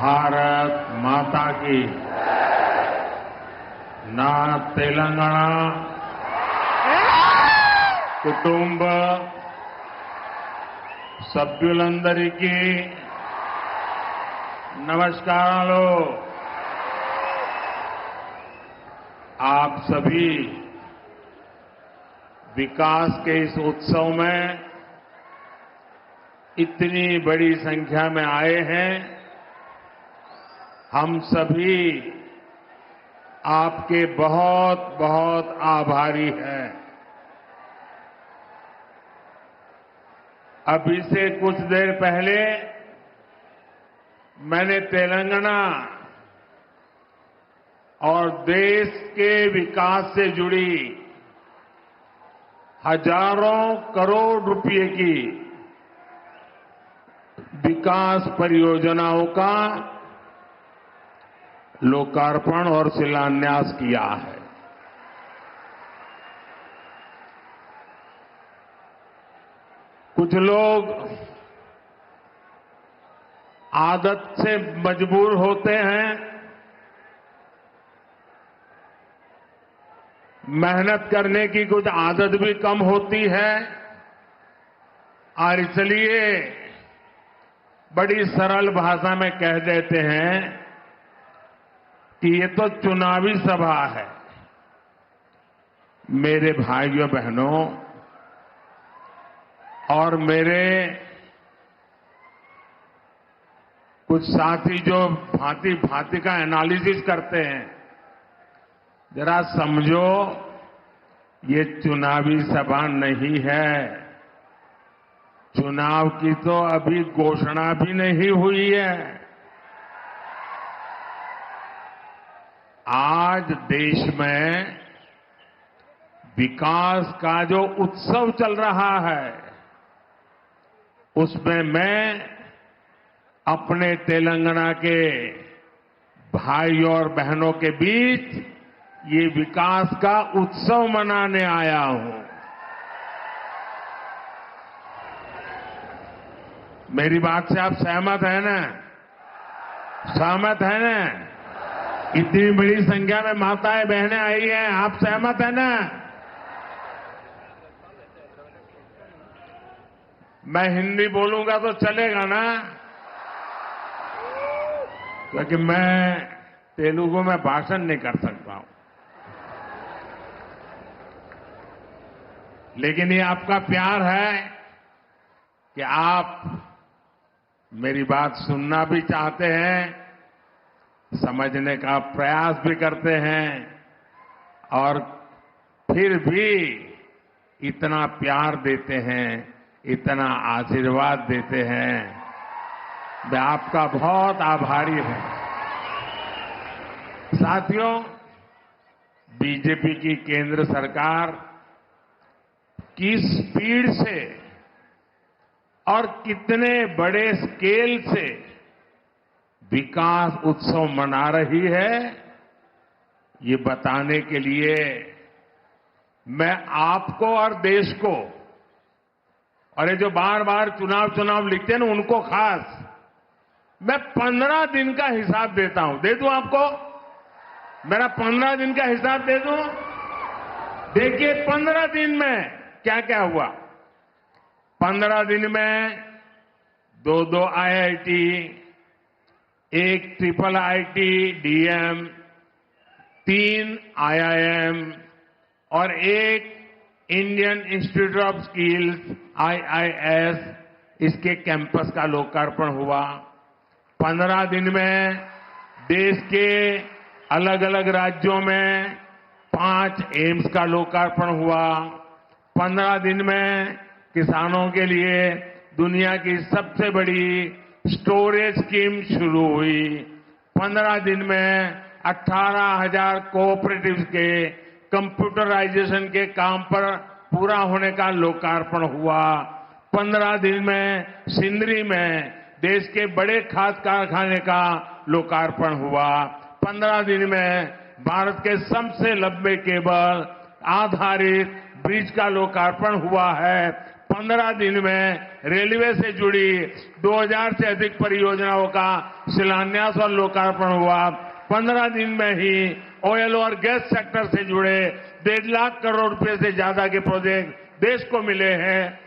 भारत माता की నా తెలంగాణ కుటుంబ సభ్యులందరికీ నమస్కారాలు। आप सभी विकास के इस उत्सव में इतनी बड़ी संख्या में आए हैं। हम सभी आपके बहुत बहुत आभारी हैं। अभी से कुछ देर पहले मैंने तेलंगाना और देश के विकास से जुड़ी हजारों करोड़ रुपए की विकास परियोजनाओं का लोकार्पण और शिलान्यास किया है। कुछ लोग आदत से मजबूर होते हैं, मेहनत करने की कुछ आदत भी कम होती है और इसलिए बड़ी सरल भाषा में कह देते हैं कि ये तो चुनावी सभा है। मेरे भाइयों बहनों और मेरे कुछ साथी जो भांति भांति का एनालिसिस करते हैं, जरा समझो ये चुनावी सभा नहीं है। चुनाव की तो अभी घोषणा भी नहीं हुई है। आज देश में विकास का जो उत्सव चल रहा है, उसमें मैं अपने तेलंगाना के भाइयों और बहनों के बीच ये विकास का उत्सव मनाने आया हूं। मेरी बात से आप सहमत हैं ना? सहमत हैं ना? इतनी बड़ी संख्या में माताएं बहनें आई हैं, आप सहमत हैं ना? मैं हिंदी बोलूंगा तो चलेगा ना? क्योंकि मैं तेलुगु में भाषण नहीं कर सकता हूं, लेकिन ये आपका प्यार है कि आप मेरी बात सुनना भी चाहते हैं, समझने का प्रयास भी करते हैं और फिर भी इतना प्यार देते हैं, इतना आशीर्वाद देते हैं। मैं आपका बहुत आभारी हूं। साथियों, बीजेपी की केंद्र सरकार किस स्पीड से और कितने बड़े स्केल से विकास उत्सव मना रही है, ये बताने के लिए मैं आपको और देश को, और ये जो बार बार चुनाव लिखते हैं ना, उनको खास मैं 15 दिन का हिसाब देता हूं। दे दूं आपको? मेरा 15 दिन का हिसाब दे दूं? देखिए 15 दिन में क्या क्या हुआ। 15 दिन में 2 IIT, एक IIIT DM, 3 IIM और एक Indian institute of skills IIS, इसके कैंपस का लोकार्पण हुआ। 15 दिन में देश के अलग अलग राज्यों में 5 एम्स का लोकार्पण हुआ। 15 दिन में किसानों के लिए दुनिया की सबसे बड़ी स्टोरेज स्कीम शुरू हुई। 15 दिन में 18,000 कोऑपरेटिव्स के कंप्यूटराइजेशन के काम पर पूरा होने का लोकार्पण हुआ। 15 दिन में सिंदरी में देश के बड़े खाद कारखाने का लोकार्पण हुआ। 15 दिन में भारत के सबसे लंबे केबल आधारित ब्रिज का लोकार्पण हुआ है। 15 दिन में रेलवे से जुड़ी 2000 से अधिक परियोजनाओं का शिलान्यास और लोकार्पण हुआ। 15 दिन में ही ऑयल और गैस सेक्टर से जुड़े 1.5 लाख करोड़ रुपए से ज्यादा के प्रोजेक्ट देश को मिले हैं।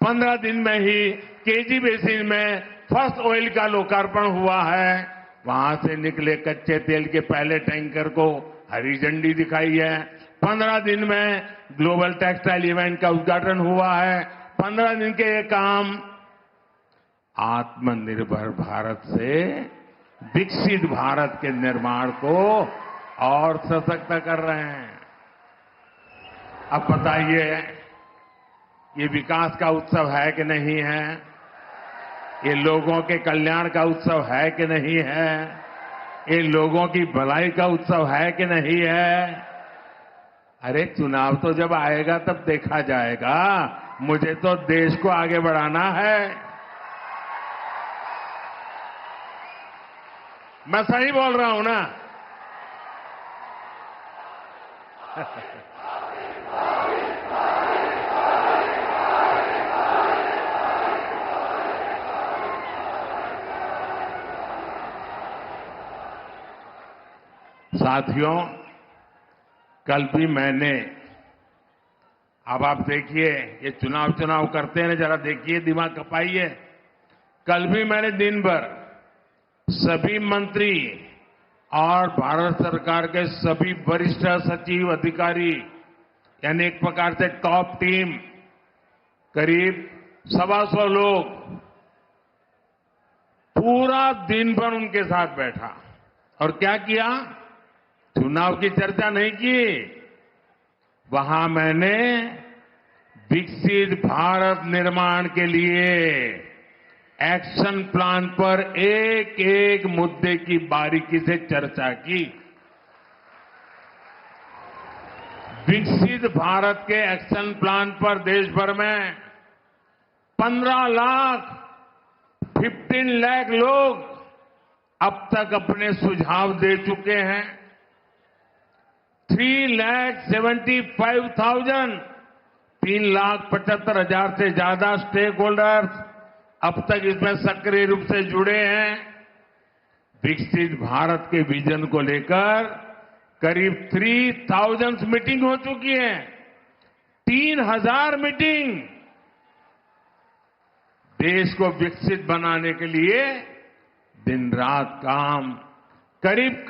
15 दिन में ही केजी बेसिन में फर्स्ट ऑयल का लोकार्पण हुआ है। वहां से निकले कच्चे तेल के पहले टैंकर को हरी झंडी दिखाई है। 15 दिन में ग्लोबल टेक्सटाइल इवेंट का उद्घाटन हुआ है। 15 दिन के ये काम आत्मनिर्भर भारत से विकसित भारत के निर्माण को और सशक्त कर रहे हैं। अब बताइए, ये विकास का उत्सव है कि नहीं है? ये लोगों के कल्याण का उत्सव है कि नहीं है? ये लोगों की भलाई का उत्सव है कि नहीं है? अरे चुनाव तो जब आएगा तब देखा जाएगा। मुझे तो देश को आगे बढ़ाना है। मैं सही बोल रहा हूं ना? साथियों, कल भी मैंने, अब आप देखिए, ये चुनाव करते हैं ना, जरा देखिए, दिमाग खपाइए। कल भी मैंने दिन भर सभी मंत्री और भारत सरकार के सभी वरिष्ठ सचिव अधिकारी, यानी एक प्रकार से टॉप टीम, करीब 125 लोग, पूरा दिन भर उनके साथ बैठा और क्या किया? चुनाव की चर्चा नहीं की। वहां मैंने विकसित भारत निर्माण के लिए एक्शन प्लान पर एक एक मुद्दे की बारीकी से चर्चा की। विकसित भारत के एक्शन प्लान पर देश भर में 15 लाख लोग अब तक अपने सुझाव दे चुके हैं। 3,75,000 से ज्यादा स्टेक होल्डर्स अब तक इसमें सक्रिय रूप से जुड़े हैं। विकसित भारत के विजन को लेकर करीब 3,000 मीटिंग हो चुकी है। 3,000 मीटिंग। देश को विकसित बनाने के लिए दिन रात काम, करीब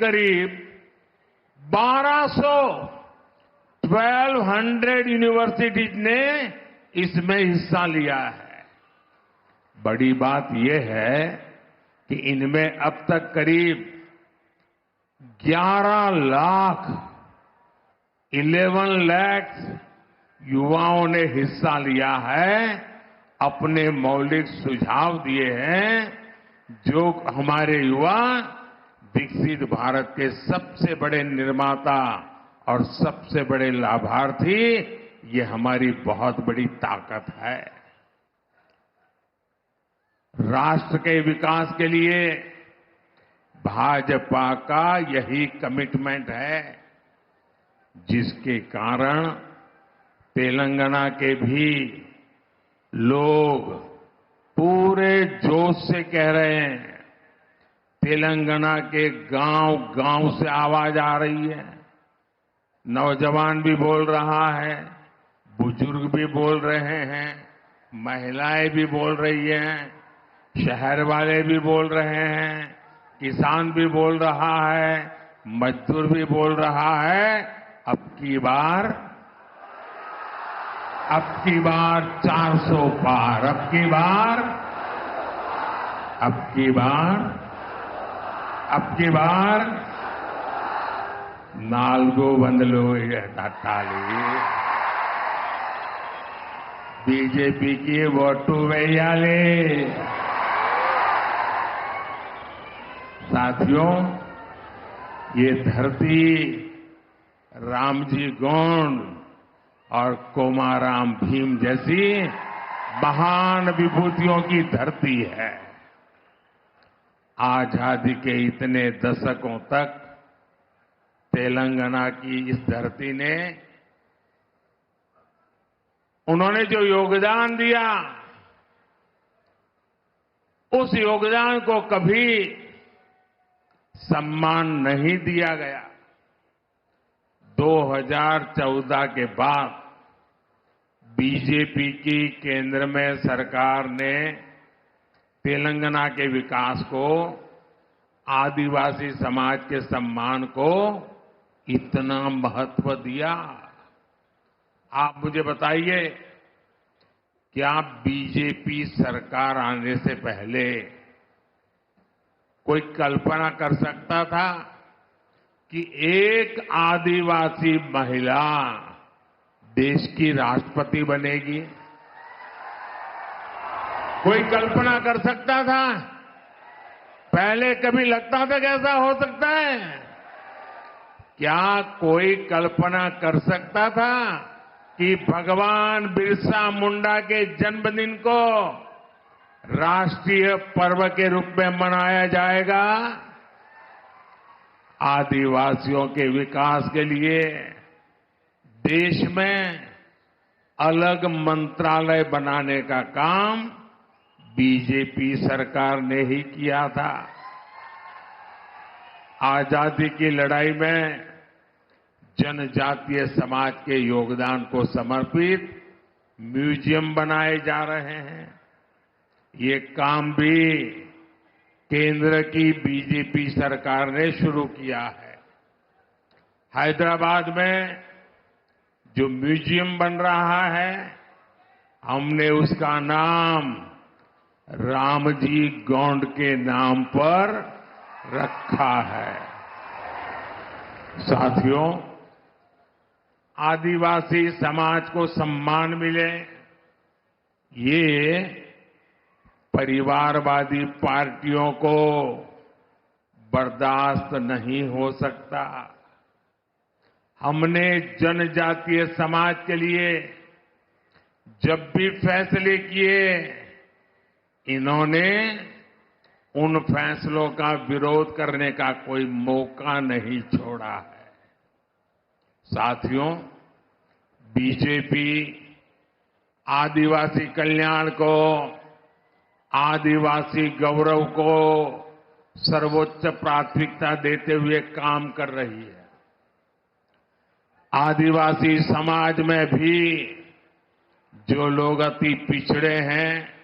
1200 यूनिवर्सिटीज ने इसमें हिस्सा लिया है। बड़ी बात यह है कि इनमें अब तक करीब 11 लाख युवाओं ने हिस्सा लिया है, अपने मौलिक सुझाव दिए हैं, जो हमारे युवा विकसित भारत के सबसे बड़े निर्माता और सबसे बड़े लाभार्थी, ये हमारी बहुत बड़ी ताकत है। राष्ट्र के विकास के लिए भाजपा का यही कमिटमेंट है, जिसके कारण तेलंगाना के भी लोग पूरे जोश से कह रहे हैं। तेलंगाना के गांव से आवाज आ रही है। नौजवान भी बोल रहा है, बुजुर्ग भी बोल रहे हैं, महिलाएं भी बोल रही हैं, शहर वाले भी बोल रहे हैं, किसान भी बोल रहा है, मजदूर भी बोल रहा है। अब की बार 400 पार। अब की बार 400 తట్టాలి। बीजेपी की वोटू वेयाले। साथियों, ये धरती रामजी गोंड और कोमाराम भीम जैसी महान विभूतियों की धरती है। आजादी के इतने दशकों तक तेलंगाना की इस धरती ने उन्होंने जो योगदान दिया, उस योगदान को कभी सम्मान नहीं दिया गया। 2014 के बाद बीजेपी की केंद्र में सरकार ने तेलंगाना के विकास को, आदिवासी समाज के सम्मान को इतना महत्व दिया। आप मुझे बताइए, क्या बीजेपी सरकार आने से पहले कोई कल्पना कर सकता था कि एक आदिवासी महिला देश की राष्ट्रपति बनेगी? कोई कल्पना कर सकता था? पहले कभी लगता था कि ऐसा हो सकता है? क्या कोई कल्पना कर सकता था कि भगवान बिरसा मुंडा के जन्मदिन को राष्ट्रीय पर्व के रूप में मनाया जाएगा? आदिवासियों के विकास के लिए देश में अलग मंत्रालय बनाने का काम बीजेपी सरकार ने ही किया था। आजादी की लड़ाई में जनजातीय समाज के योगदान को समर्पित म्यूजियम बनाए जा रहे हैं। ये काम भी केंद्र की बीजेपी सरकार ने शुरू किया है। हैदराबाद में जो म्यूजियम बन रहा है, हमने उसका नाम रामजी गोंड के नाम पर रखा है। साथियों, आदिवासी समाज को सम्मान मिले, ये परिवारवादी पार्टियों को बर्दाश्त नहीं हो सकता। हमने जनजातीय समाज के लिए जब भी फैसले किए, इन्होंने उन फैसलों का विरोध करने का कोई मौका नहीं छोड़ा है। साथियों, बीजेपी आदिवासी कल्याण को, आदिवासी गौरव को सर्वोच्च प्राथमिकता देते हुए काम कर रही है। आदिवासी समाज में भी जो लोग अति पिछड़े हैं,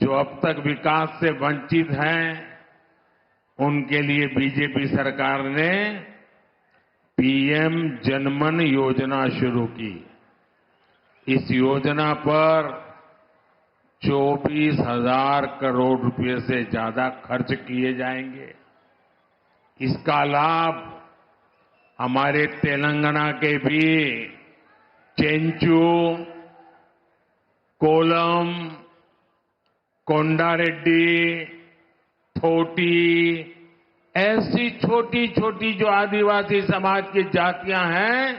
जो अब तक विकास से वंचित हैं, उनके लिए बीजेपी सरकार ने पीएम जनमन योजना शुरू की। इस योजना पर 24,000 करोड़ रुपए से ज्यादा खर्च किए जाएंगे। इसका लाभ हमारे तेलंगाना के भी चेंचू, कोलम, कोंडारेड्डी, थोटी, ऐसी छोटी छोटी जो आदिवासी समाज की जातियां हैं,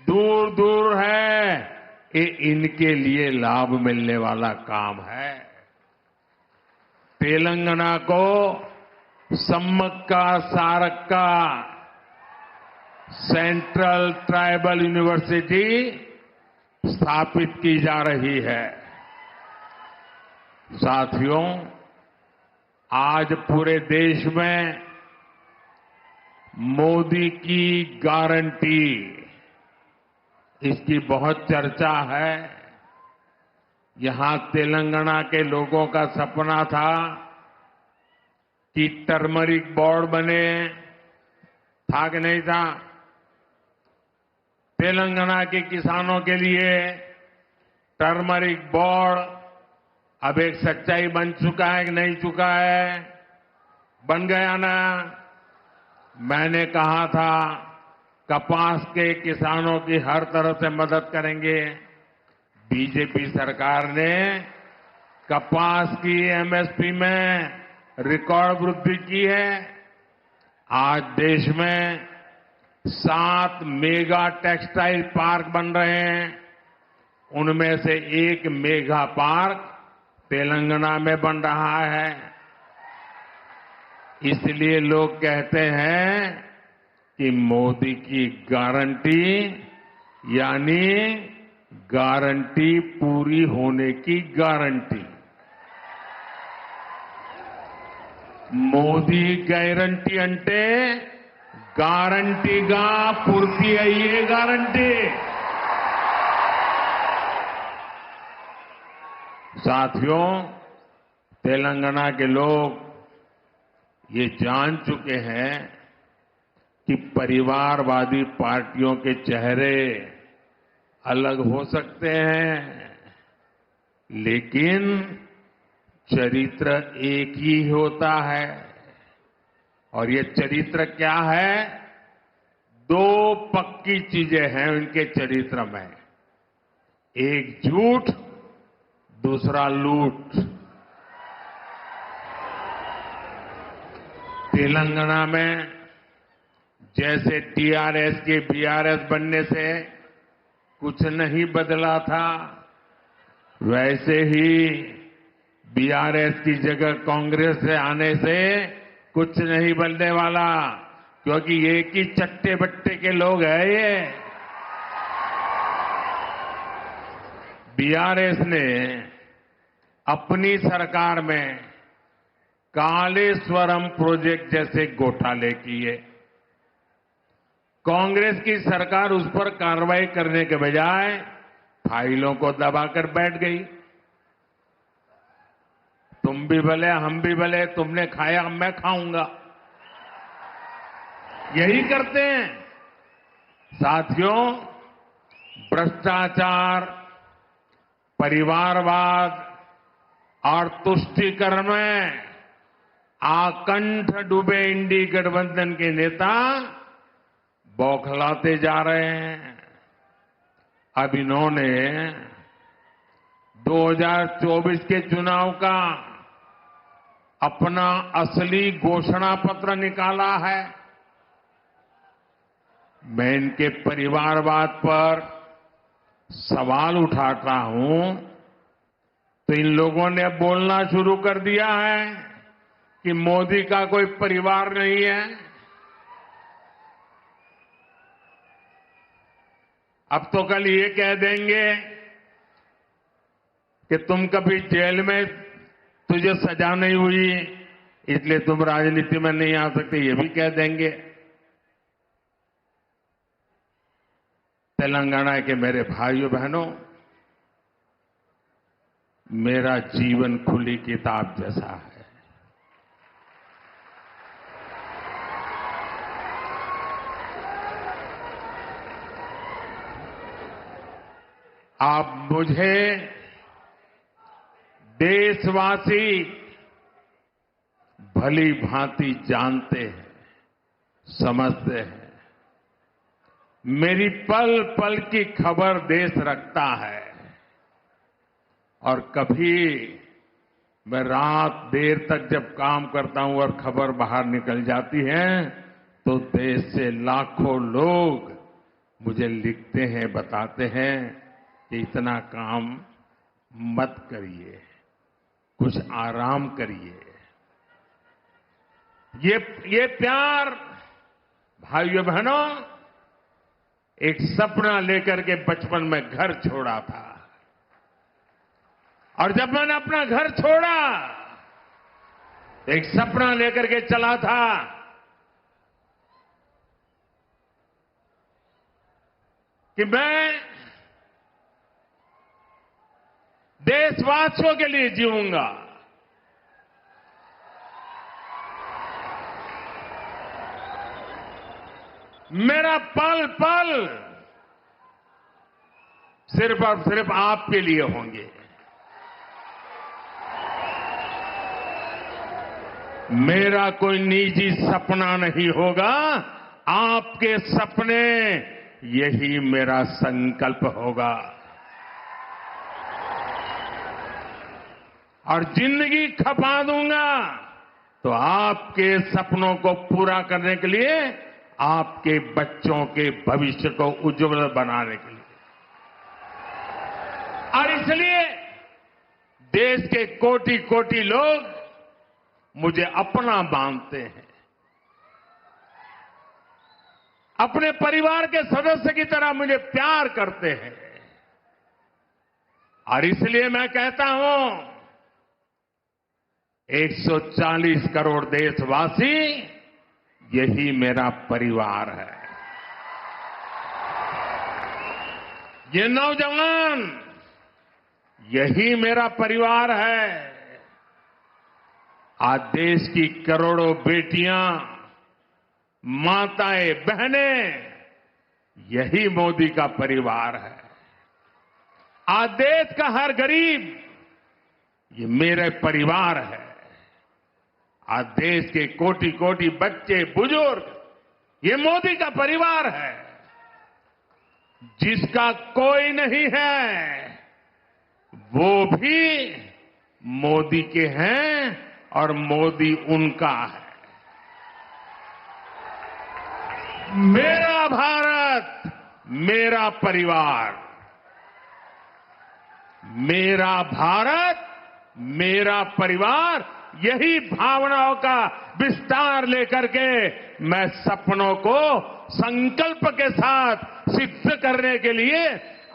दूर दूर है, ये इनके लिए लाभ मिलने वाला काम है। तेलंगाना को Sammakka Sarakka central tribal university स्थापित की जा रही है। साथियों, आज पूरे देश में मोदी की गारंटी, इसकी बहुत चर्चा है। यहां तेलंगाना के लोगों का सपना था कि टर्मरिक बोर्ड बने, था कि नहीं था? तेलंगाना के किसानों के लिए टर्मरिक बोर्ड अब एक सच्चाई बन चुका है कि नहीं चुका है? बन गया ना? मैंने कहा था कपास के किसानों की हर तरह से मदद करेंगे। बीजेपी सरकार ने कपास की एमएसपी में रिकॉर्ड वृद्धि की है। आज देश में 7 मेगा टेक्सटाइल पार्क बन रहे हैं। उनमें से एक मेगा पार्क तेलंगाना में बन रहा है। इसलिए लोग कहते हैं कि मोदी की गारंटी यानी गारंटी पूरी होने की गारंटी। మోదీ గ్యారంటీ అంటే గ్యారంటీగా పూర్తి అయ్యే గ్యారంటీ। साथियों, तेलंगाना के लोग ये जान चुके हैं कि परिवारवादी पार्टियों के चेहरे अलग हो सकते हैं, लेकिन चरित्र एक ही होता है। और ये चरित्र क्या है? दो पक्की चीजें हैं उनके चरित्र में, एक झूठ, दूसरा लूट। तेलंगाना में जैसे टीआरएस के बीआरएस बनने से कुछ नहीं बदला था, वैसे ही बीआरएस की जगह कांग्रेस से आने से कुछ नहीं बनने वाला, क्योंकि एक ही चट्टे बट्टे के लोग हैं ये। बीआरएस ने अपनी सरकार में कालेश्वरम प्रोजेक्ट जैसे घोटाले किए। कांग्रेस की सरकार उस पर कार्रवाई करने के बजाय फाइलों को दबाकर बैठ गई। तुम भी भले हम भी भले, तुमने खाया मैं खाऊंगा, यही करते हैं। साथियों, भ्रष्टाचार, परिवारवाद और तुष्टीकरण में आकंठ डूबे इंडी गठबंधन के नेता बौखलाते जा रहे हैं। अब इन्होंने 2024 के चुनाव का अपना असली घोषणा पत्र निकाला है। मैं इनके परिवारवाद पर सवाल उठाता हूं तो इन लोगों ने बोलना शुरू कर दिया है कि मोदी का कोई परिवार नहीं है। अब तो कल ये कह देंगे कि तुम कभी जेल में तुझे सजा नहीं हुई इसलिए तुम राजनीति में नहीं आ सकते, ये भी कह देंगे। तेलंगाना के मेरे भाइयों बहनों, मेरा जीवन खुली किताब जैसा है। आप मुझे देशवासी भली भांति जानते हैं, समझते हैं। मेरी पल पल की खबर देश रखता है और कभी मैं रात देर तक जब काम करता हूं और खबर बाहर निकल जाती है तो देश से लाखों लोग मुझे लिखते हैं, बताते हैं कि इतना काम मत करिए, कुछ आराम करिए। ये प्यार भाइयों बहनों, एक सपना लेकर के बचपन में घर छोड़ा था और जब मैंने अपना घर छोड़ा एक सपना लेकर के चला था कि मैं देशवासियों के लिए जीऊंगा। मेरा पल पल सिर्फ और सिर्फ आपके लिए होंगे। मेरा कोई निजी सपना नहीं होगा, आपके सपने, यही मेरा संकल्प होगा। और जिंदगी खपा दूंगा तो आपके सपनों को पूरा करने के लिए, आपके बच्चों के भविष्य को उज्जवल बनाने के लिए। और इसलिए देश के कोटि कोटि लोग मुझे अपना मानते हैं, अपने परिवार के सदस्य की तरह मुझे प्यार करते हैं। और इसलिए मैं कहता हूं 140 करोड़ देशवासी यही मेरा परिवार है। ये नौजवान यही मेरा परिवार है। आज देश की करोड़ों बेटियां, माताएं, बहनें यही मोदी का परिवार है। आज देश का हर गरीब ये मेरे परिवार है। आज देश के कोटि कोटि बच्चे, बुजुर्ग ये मोदी का परिवार है। जिसका कोई नहीं है वो भी मोदी के हैं और मोदी उनका है। मेरा भारत, मेरा परिवार, मेरा भारत, मेरा परिवार, यही भावनाओं का विस्तार लेकर के मैं सपनों को संकल्प के साथ सिद्ध करने के लिए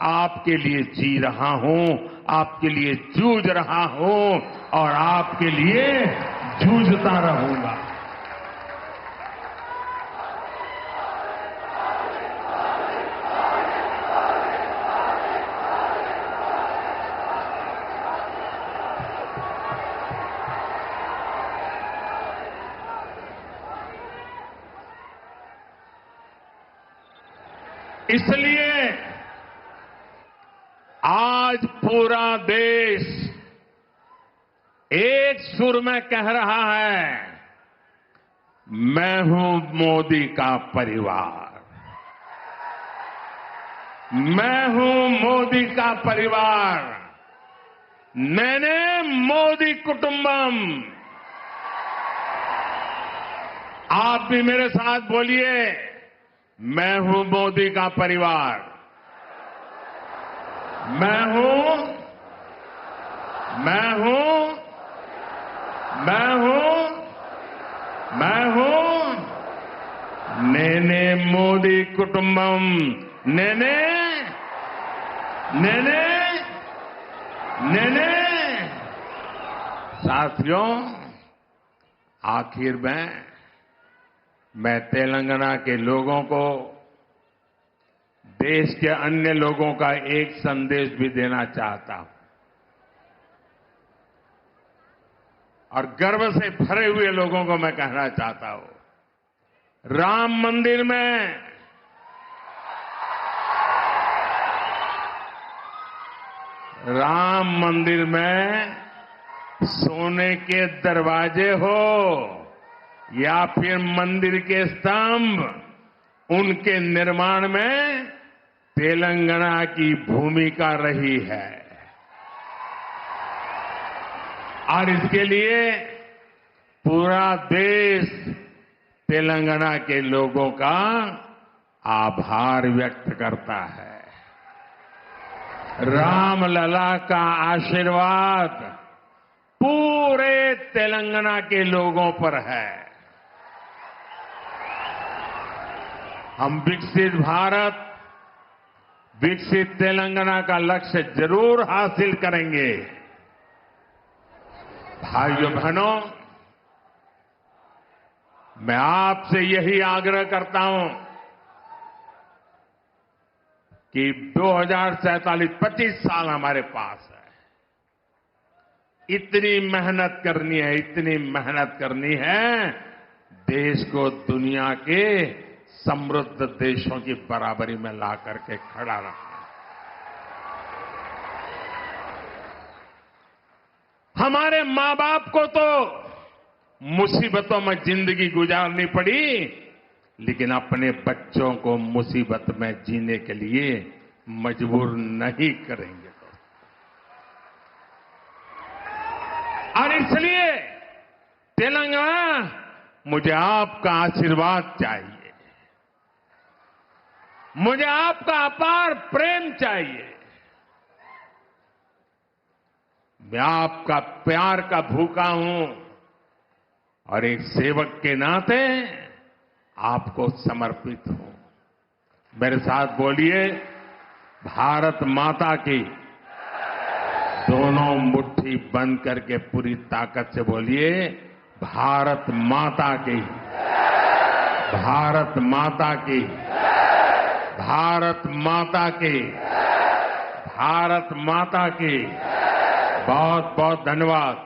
आपके लिए जी रहा हूं, आपके लिए जूझ रहा हूं और आपके लिए जूझता रहूंगा। इसलिए आज पूरा देश एक सुर में कह रहा है, मैं हूं मोदी का परिवार, मैं हूं मोदी का परिवार, नैने मोदी कुटुंबम। आप भी मेरे साथ बोलिए, मैं हूं मोदी का परिवार, मैं हूं, मैं हूं, मैं हूं, मैं हूं नेने मोदी कुटुंबम, नेने, नेने, नेने। साथियों, आखिर में मैं तेलंगाना के लोगों को, देश के अन्य लोगों का एक संदेश भी देना चाहता हूं और गर्व से भरे हुए लोगों को मैं कहना चाहता हूं, राम मंदिर में सोने के दरवाजे हो या फिर मंदिर के स्तंभ, उनके निर्माण में तेलंगाना की भूमिका रही है और इसके लिए पूरा देश तेलंगाना के लोगों का आभार व्यक्त करता है। रामलला का आशीर्वाद पूरे तेलंगाना के लोगों पर है। हम विकसित भारत, विकसित तेलंगाना का लक्ष्य जरूर हासिल करेंगे। भाइयों बहनों, मैं आपसे यही आग्रह करता हूं कि 2047 25 साल हमारे पास है। इतनी मेहनत करनी है, इतनी मेहनत करनी है, देश को दुनिया के समृद्ध देशों की बराबरी में ला करके खड़ा रखना। हमारे मां बाप को तो मुसीबतों में जिंदगी गुजारनी पड़ी, लेकिन अपने बच्चों को मुसीबत में जीने के लिए मजबूर नहीं करेंगे। और इसलिए तेलंगाना, मुझे आपका आशीर्वाद चाहिए, मुझे आपका अपार प्रेम चाहिए। मैं आपका प्यार का भूखा हूं और एक सेवक के नाते आपको समर्पित हूं। मेरे साथ बोलिए, भारत माता की, दोनों मुट्ठी बंद करके पूरी ताकत से बोलिए, भारत माता की, भारत माता की, भारत माता की, भारत माता की। बहुत बहुत धन्यवाद।